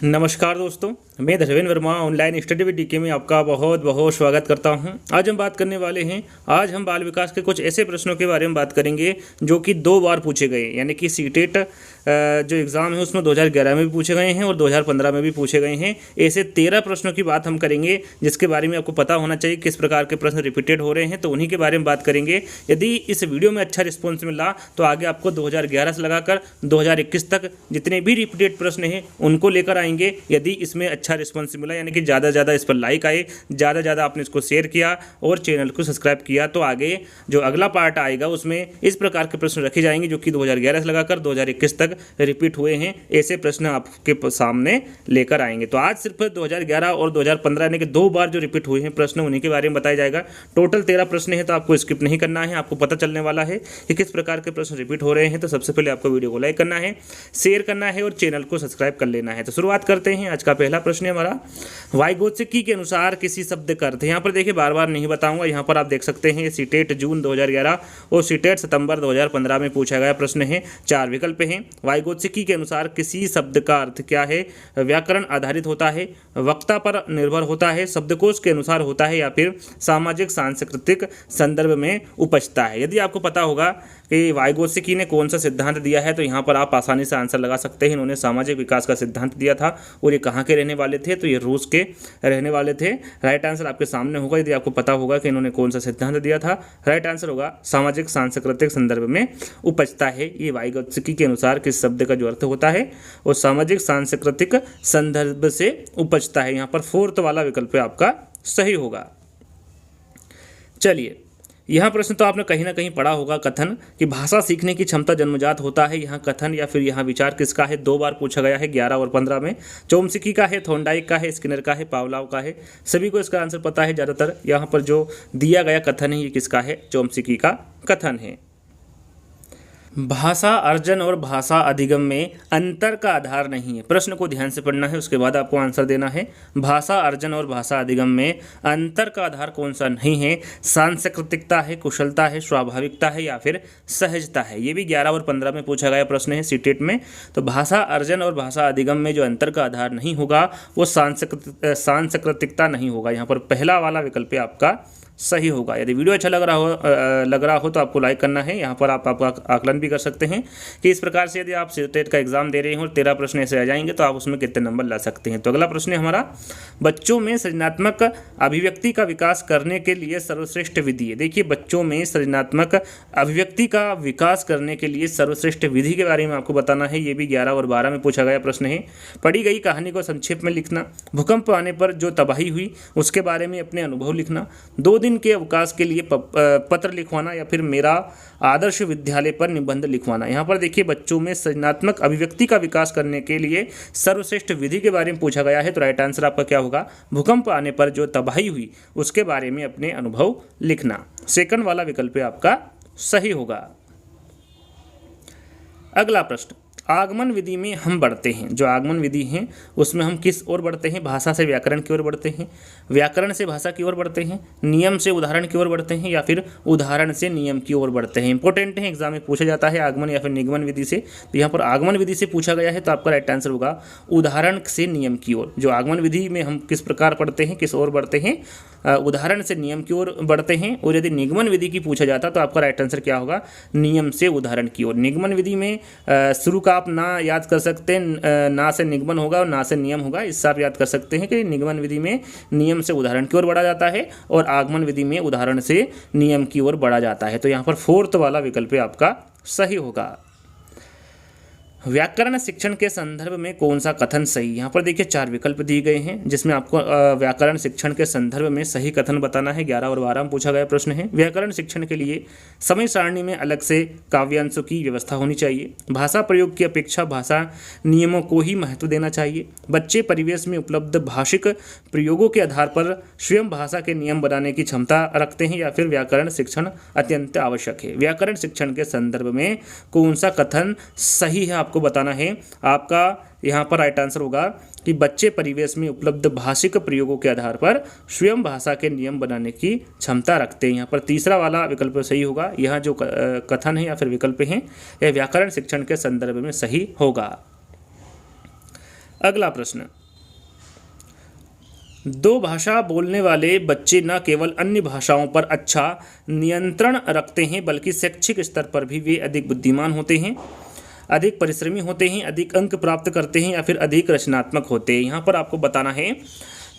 नमस्कार दोस्तों, मैं Dharmendra Verma online study with DK में आपका बहुत बहुत स्वागत करता हूं। आज हम बात करने वाले हैं, आज हम बाल विकास के कुछ ऐसे प्रश्नों के बारे में बात करेंगे जो कि 2 बार पूछे गए, यानी कि सीटेट जो एग्ज़ाम है उसमें 2011 में भी पूछे गए हैं और 2015 में भी पूछे गए हैं। ऐसे 13 प्रश्नों की बात हम करेंगे जिसके बारे में आपको पता होना चाहिए किस प्रकार के प्रश्न रिपीटेड हो रहे हैं, तो उन्हीं के बारे में बात करेंगे। यदि इस वीडियो में अच्छा रिस्पॉन्स मिला तो आगे आपको 2011 से लगाकर 2021 तक जितने भी रिपीटेड प्रश्न हैं उनको लेकर आएंगे। यदि इसमें अच्छा रिस्पॉन्स मिला, यानी कि ज़्यादा ज़्यादा इस पर लाइक आए, ज़्यादा ज़्यादा आपने इसको शेयर किया और चैनल को सब्सक्राइब किया, तो आगे जो अगला पार्ट आएगा उसमें इस प्रकार के प्रश्न रखे जाएंगे जो कि 2011 से लगाकर 2021 तक रिपीट हुए हैं। ऐसे प्रश्न आपके सामने लेकर आएंगे। तो आज सिर्फ 2011 और 2015 यानी कि 2 बार जो रिपीट हुए हैं प्रश्न उन्हीं के बारे में बताया जाएगा। टोटल 13 प्रश्न है, तो आपको स्किप नहीं करना है, आपको पता चलने वाला है कि किस प्रकार के प्रश्न रिपीट हो रहे हैं। तो सबसे पहले आपको वीडियो को लाइक करना है, शेयर करना है और चैनल को सब्सक्राइब कर लेना है। तो शुरुआत करते हैं। आज का पहला प्रश्न है हमारा, वाइगोत्स्की के अनुसार किसी शब्द का अर्थ। यहाँ पर देखिए बार बार नहीं बताऊंगा, यहाँ पर आप देख सकते हैं सीटेट जून 2011 और सीटेट सितंबर 2015 में पूछा गया प्रश्न है। 4 विकल्प हैं। वाइगोत्स्की के अनुसार किसी शब्द का अर्थ क्या है? व्याकरण आधारित होता है, वक्ता पर निर्भर होता है, शब्दकोश के अनुसार होता है या फिर सामाजिक सांस्कृतिक संदर्भ में उपजता है। यदि आपको पता होगा कि वाइगोत्स्की ने कौन सा सिद्धांत दिया है तो यहाँ पर आप आसानी से आंसर लगा सकते हैं। इन्होंने सामाजिक विकास का सिद्धांत दिया था और ये कहाँ के रहने वाले थे? तो ये रूस के रहने वाले थे। राइट आंसर आपके सामने होगा। यदि आपको पता होगा कि इन्होंने कौन सा सिद्धांत दिया था, राइट आंसर होगा सामाजिक सांस्कृतिक संदर्भ में उपजता है। ये वाइगोत्स्की के अनुसार किस शब्द का जो अर्थ होता है वो सामाजिक सांस्कृतिक संदर्भ से उपजता है। यहाँ पर 4th वाला विकल्प आपका सही होगा। चलिए, यहाँ प्रश्न तो आपने कहीं ना कहीं पढ़ा होगा, कथन कि भाषा सीखने की क्षमता जन्मजात होता है। यहाँ कथन या फिर यहाँ विचार किसका है? 2 बार पूछा गया है, 11 और 15 में। चोम्स्की का है, थॉर्नडाइक का है, स्किनर का है, पावलोव का है। सभी को इसका आंसर पता है ज़्यादातर। यहाँ पर जो दिया गया कथन है ये किसका है? चोम्स्की का कथन है। भाषा अर्जन और भाषा अधिगम में अंतर का आधार नहीं है। प्रश्न को ध्यान से पढ़ना है, उसके बाद आपको आंसर देना है। भाषा अर्जन और भाषा अधिगम में अंतर का आधार कौन सा नहीं है? सांस्कृतिकता है, कुशलता है, स्वाभाविकता है या फिर सहजता है। ये भी 11 और 15 में पूछा गया प्रश्न है सीटेट में। तो भाषा अर्जन और भाषा अधिगम में जो अंतर का आधार नहीं होगा वो सांस्कृतिकता नहीं होगा। यहाँ पर पहला वाला विकल्प आपका सही होगा। यदि वीडियो अच्छा लग रहा हो तो आपको लाइक करना है। यहाँ पर आप आपका आकलन भी कर सकते हैं कि इस प्रकार से यदि आप सीटेट का एग्जाम दे रहे हो और 13 प्रश्न ऐसे आ जाएंगे तो आप उसमें कितने नंबर ला सकते हैं। तो अगला प्रश्न है हमारा, बच्चों में सृजनात्मक अभिव्यक्ति का विकास करने के लिए सर्वश्रेष्ठ विधि है। देखिए, बच्चों में सृजनात्मक अभिव्यक्ति का विकास करने के लिए सर्वश्रेष्ठ विधि के बारे में आपको बताना है। ये भी 11 और 12 में पूछा गया प्रश्न है। पढ़ी गई कहानी को संक्षेप में लिखना, भूकंप आने पर जो तबाही हुई उसके बारे में अपने अनुभव लिखना, 2 दिन के अवकाश के लिए पत्र लिखवाना या फिर मेरा आदर्श विद्यालय पर निबंध लिखवाना। यहाँ पर देखिए बच्चों में सृजनात्मक अभिव्यक्ति का विकास करने के लिए सर्वश्रेष्ठ विधि के बारे में पूछा गया है। तो राइट आंसर आपका क्या होगा? भूकंप आने पर जो तबाही हुई उसके बारे में अपने अनुभव लिखना। सेकंड वाला विकल्प आपका सही होगा। अगला प्रश्न, आगमन विधि में हम बढ़ते हैं। जो आगमन विधि है उसमें हम किस ओर बढ़ते हैं? भाषा से व्याकरण की ओर बढ़ते हैं, व्याकरण से भाषा की ओर बढ़ते हैं, नियम से उदाहरण की ओर बढ़ते हैं या फिर उदाहरण से नियम की ओर बढ़ते हैं। इंपॉर्टेंट है, एग्जाम में पूछा जाता है आगमन या फिर निगमन विधि से। तो यहाँ पर आगमन विधि से पूछा गया है तो आपका राइट आंसर होगा उदाहरण से नियम की ओर। जो आगमन विधि में हम किस प्रकार पढ़ते हैं, किस ओर बढ़ते हैं? उदाहरण से नियम की ओर बढ़ते हैं। और यदि निगमन विधि की पूछा जाता तो आपका राइट आंसर क्या होगा? नियम से उदाहरण की ओर। निगमन विधि में शुरू का आप ना याद कर सकते हैं, ना से निगमन होगा और ना से नियम होगा। इससे आप याद कर सकते हैं कि निगमन विधि में नियम से उदाहरण की ओर बढ़ा जाता है और आगमन विधि में उदाहरण से नियम की ओर बढ़ा जाता है। तो यहाँ पर 4th वाला विकल्प आपका सही होगा। व्याकरण शिक्षण के संदर्भ में कौन सा कथन सही? यहाँ पर देखिए 4 विकल्प दिए गए हैं जिसमें आपको व्याकरण शिक्षण के संदर्भ में सही कथन बताना है। 11 और 12 में पूछा गया प्रश्न है। व्याकरण शिक्षण के लिए समय सारणी में अलग से काव्यांशों की व्यवस्था होनी चाहिए। भाषा प्रयोग की अपेक्षा भाषा नियमों को ही महत्व देना चाहिए। बच्चे परिवेश में उपलब्ध भाषिक प्रयोगों के आधार पर स्वयं भाषा के नियम बनाने की क्षमता रखते हैं या फिर व्याकरण शिक्षण अत्यंत आवश्यक है। व्याकरण शिक्षण के संदर्भ में कौन सा कथन सही है आपको बताना है। आपका यहाँ पर राइट आंसर होगा कि बच्चे परिवेश में उपलब्ध भाषिक प्रयोगों के आधार पर स्वयं भाषा के नियम बनाने की क्षमता रखते हैं। यहाँ पर तीसरा वाला विकल्प सही होगा। यह जो कथन है या फिर विकल्प हैं यह व्याकरण शिक्षण के संदर्भ में सही होगा। अगला प्रश्न, दो भाषा बोलने वाले बच्चे न केवल अन्य भाषाओं पर अच्छा नियंत्रण रखते हैं बल्कि शैक्षिक स्तर पर भी वे अधिक बुद्धिमान होते हैं, अधिक परिश्रमी होते हैं, अधिक अंक प्राप्त करते हैं या फिर अधिक रचनात्मक होते हैं। यहाँ पर आपको बताना है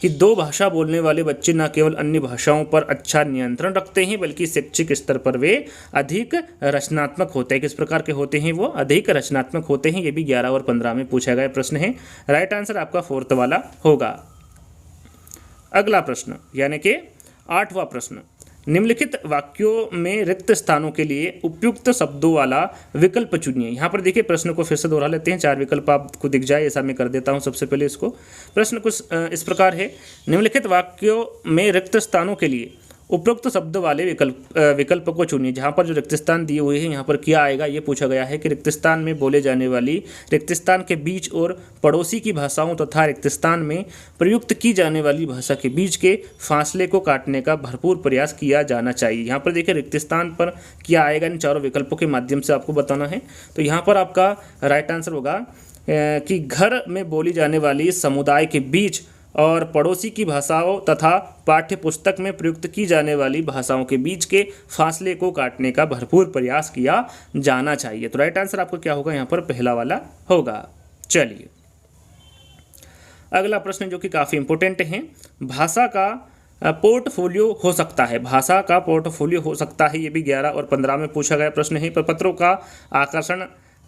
कि दो भाषा बोलने वाले बच्चे न केवल अन्य भाषाओं पर अच्छा नियंत्रण रखते हैं बल्कि शैक्षिक स्तर पर वे अधिक रचनात्मक होते हैं। किस प्रकार के होते हैं? वो अधिक रचनात्मक होते हैं। ये भी 11 और 15 में पूछा गया प्रश्न है। राइट आंसर आपका 4th वाला होगा। अगला प्रश्न यानी कि 8वां प्रश्न, निम्नलिखित वाक्यों में रिक्त स्थानों के लिए उपयुक्त शब्दों वाला विकल्प चुनिए। यहाँ पर देखिए प्रश्न को फिर से दोहरा लेते हैं, 4 विकल्प आपको दिख जाए ऐसा मैं कर देता हूँ। सबसे पहले इसको, प्रश्न कुछ इस प्रकार है, निम्नलिखित वाक्यों में रिक्त स्थानों के लिए उपयुक्त शब्द वाले विकल्प को चुनिए। जहाँ पर जो रिक्त स्थान दिए हुए हैं यहाँ पर क्या आएगा ये पूछा गया है कि रिक्त स्थान में बोले जाने वाली, रिक्त स्थान के बीच और पड़ोसी की भाषाओं तथा रिक्त स्थान में प्रयुक्त की जाने वाली भाषा के बीच के फासले को काटने का भरपूर प्रयास किया जाना चाहिए। यहाँ पर देखिए रिक्त स्थान पर क्या आएगा, इन चारों विकल्पों के माध्यम से आपको बताना है। तो यहाँ पर आपका राइट आंसर होगा कि घर में बोली जाने वाली समुदाय के बीच और पड़ोसी की भाषाओं तथा पाठ्य पुस्तक में प्रयुक्त की जाने वाली भाषाओं के बीच के फासले को काटने का भरपूर प्रयास किया जाना चाहिए। तो राइट आंसर आपका क्या होगा? यहाँ पर पहला वाला होगा। चलिए अगला प्रश्न जो कि काफ़ी इंपॉर्टेंट है, भाषा का पोर्टफोलियो हो सकता है। भाषा का पोर्टफोलियो हो सकता है, ये भी 11 और 15 में पूछा गया प्रश्न है। प्रपत्रों का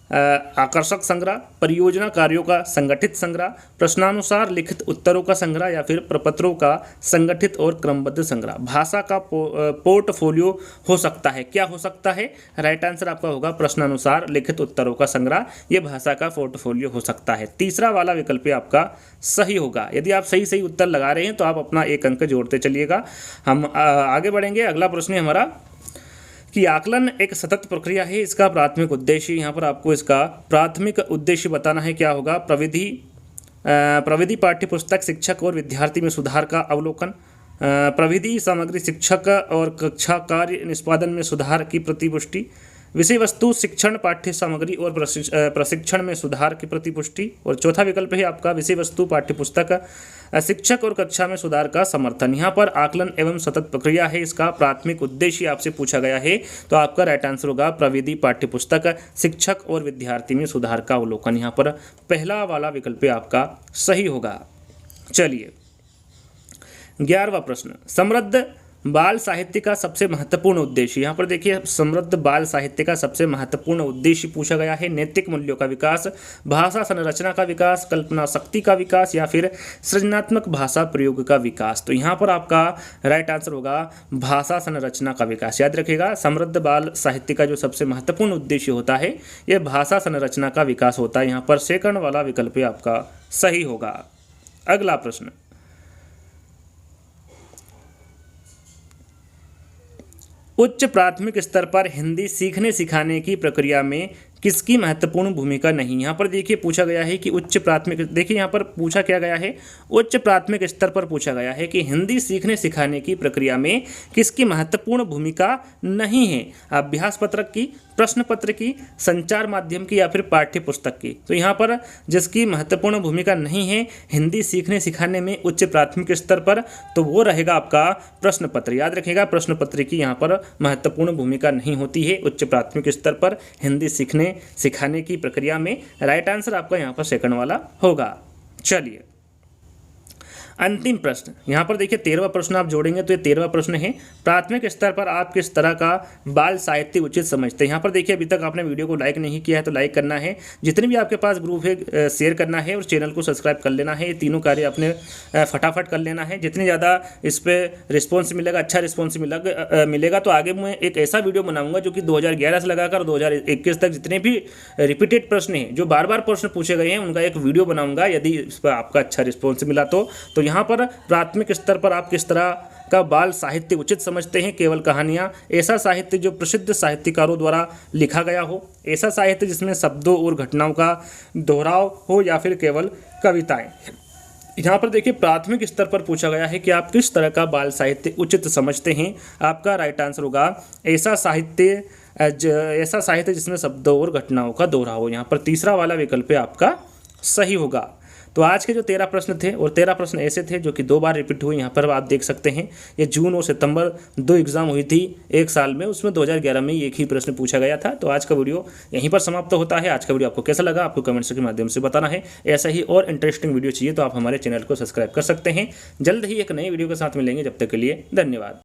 आकर्षक संग्रह, परियोजना कार्यों का संगठित संग्रह, प्रश्नानुसार लिखित उत्तरों का संग्रह या फिर प्रपत्रों का संगठित और क्रमबद्ध संग्रह। भाषा का पोर्टफोलियो हो सकता है। क्या हो सकता है? राइट आंसर आपका होगा प्रश्नानुसार लिखित उत्तरों का संग्रह। ये भाषा का पोर्टफोलियो हो सकता है। तीसरा वाला विकल्प आपका सही होगा। यदि आप सही उत्तर लगा रहे हैं तो आप अपना 1 अंक जोड़ते चलिएगा। हम आगे बढ़ेंगे। अगला प्रश्न है हमारा कि आकलन एक सतत प्रक्रिया है, इसका प्राथमिक उद्देश्य, यहाँ पर आपको इसका प्राथमिक उद्देश्य बताना है। क्या होगा? प्रविधि पाठ्यपुस्तक शिक्षक और विद्यार्थी में सुधार का अवलोकन, प्रविधि सामग्री शिक्षक और कक्षा कार्य निष्पादन में सुधार की प्रतिपुष्टि, विषय वस्तु शिक्षण पाठ्य सामग्री और प्रशिक्षण में सुधार की प्रतिपुष्टि, और चौथा विकल्प है आपका विषय वस्तु पाठ्यपुस्तक शिक्षक और कक्षा में सुधार का समर्थन। यहाँ पर आकलन एवं सतत प्रक्रिया है, इसका प्राथमिक उद्देश्य आपसे पूछा गया है। तो आपका राइट आंसर होगा प्रविधि पाठ्यपुस्तक शिक्षक और विद्यार्थी में सुधार का अवलोकन। यहाँ पर पहला वाला विकल्प आपका सही होगा। चलिए 11वां प्रश्न, समृद्ध बाल साहित्य का सबसे महत्वपूर्ण उद्देश्य। यहाँ पर देखिए समृद्ध बाल साहित्य का सबसे महत्वपूर्ण उद्देश्य पूछा गया है। नैतिक मूल्यों का विकास, भाषा संरचना का विकास, कल्पना शक्ति का विकास या फिर सृजनात्मक भाषा प्रयोग का विकास। तो यहाँ पर आपका राइट आंसर होगा भाषा संरचना का विकास। याद रखिएगा समृद्ध बाल साहित्य का जो सबसे महत्वपूर्ण उद्देश्य होता है यह भाषा संरचना का विकास होता है। यहाँ पर सेकंड वाला विकल्प आपका सही होगा। अगला प्रश्न, उच्च प्राथमिक स्तर पर हिंदी सीखने सिखाने की प्रक्रिया में किसकी महत्वपूर्ण भूमिका नहीं। यहाँ पर देखिए पूछा गया है कि उच्च प्राथमिक, देखिए यहाँ पर पूछा क्या गया है, उच्च प्राथमिक स्तर पर पूछा गया है कि हिंदी सीखने सिखाने की प्रक्रिया में किसकी महत्वपूर्ण भूमिका नहीं है। अभ्यास पत्रक की, प्रश्न पत्र की, संचार माध्यम की या फिर पाठ्य पुस्तक की। तो यहाँ पर जिसकी महत्वपूर्ण भूमिका नहीं है हिंदी सीखने सिखाने में उच्च प्राथमिक स्तर पर, तो वो रहेगा आपका प्रश्न पत्र। याद रखिएगा प्रश्न पत्र की यहाँ पर महत्वपूर्ण भूमिका नहीं होती है उच्च प्राथमिक स्तर पर हिंदी सीखने सिखाने की प्रक्रिया में। राइट आंसर आपका यहाँ पर सेकंड वाला होगा। चलिए अंतिम प्रश्न, यहाँ पर देखिए 13वां प्रश्न आप जोड़ेंगे तो ये 13वां प्रश्न है, प्राथमिक स्तर पर आप किस तरह का बाल साहित्य उचित समझते हैं। यहाँ पर देखिए अभी तक आपने वीडियो को लाइक नहीं किया है तो लाइक करना है, जितने भी आपके पास ग्रुप है शेयर करना है और चैनल को सब्सक्राइब कर लेना है। ये तीनों कार्य अपने फटाफट कर लेना है। जितनी ज़्यादा इस पर रिस्पॉन्स मिलेगा, अच्छा रिस्पॉन्स मिलेगा तो आगे मैं एक ऐसा वीडियो बनाऊँगा जो कि 2011 से लगाकर 2021 तक जितने भी रिपीटेड प्रश्न हैं, जो बार बार प्रश्न पूछे गए हैं, उनका एक वीडियो बनाऊँगा। यदि इस पर आपका अच्छा रिस्पॉन्स मिला तो यहाँ पर प्राथमिक स्तर पर आप किस तरह का बाल साहित्य उचित समझते हैं। केवल कहानियाँ, ऐसा साहित्य जो प्रसिद्ध साहित्यकारों द्वारा लिखा गया हो, ऐसा साहित्य जिसमें शब्दों और घटनाओं का दोहराव हो या फिर केवल कविताएं। यहाँ पर देखिए प्राथमिक स्तर पर पूछा गया है कि आप किस तरह का बाल साहित्य उचित समझते हैं। आपका राइट आंसर होगा ऐसा साहित्य जिसमें शब्दों और घटनाओं का दोहराव हो। यहाँ पर तीसरा वाला विकल्प आपका सही होगा। तो आज के जो 13 प्रश्न थे और 13 प्रश्न ऐसे थे जो कि 2 बार रिपीट हुए, यहाँ पर आप देख सकते हैं। ये जून और सितंबर 2 एग्जाम हुई थी एक साल में, उसमें 2011 में एक ही प्रश्न पूछा गया था। तो आज का वीडियो यहीं पर समाप्त होता है। आज का वीडियो आपको कैसा लगा आपको कमेंट्स के माध्यम से बताना है। ऐसा ही और इंटरेस्टिंग वीडियो चाहिए तो आप हमारे चैनल को सब्सक्राइब कर सकते हैं। जल्द ही एक नई वीडियो के साथ मिलेंगे, जब तक के लिए धन्यवाद।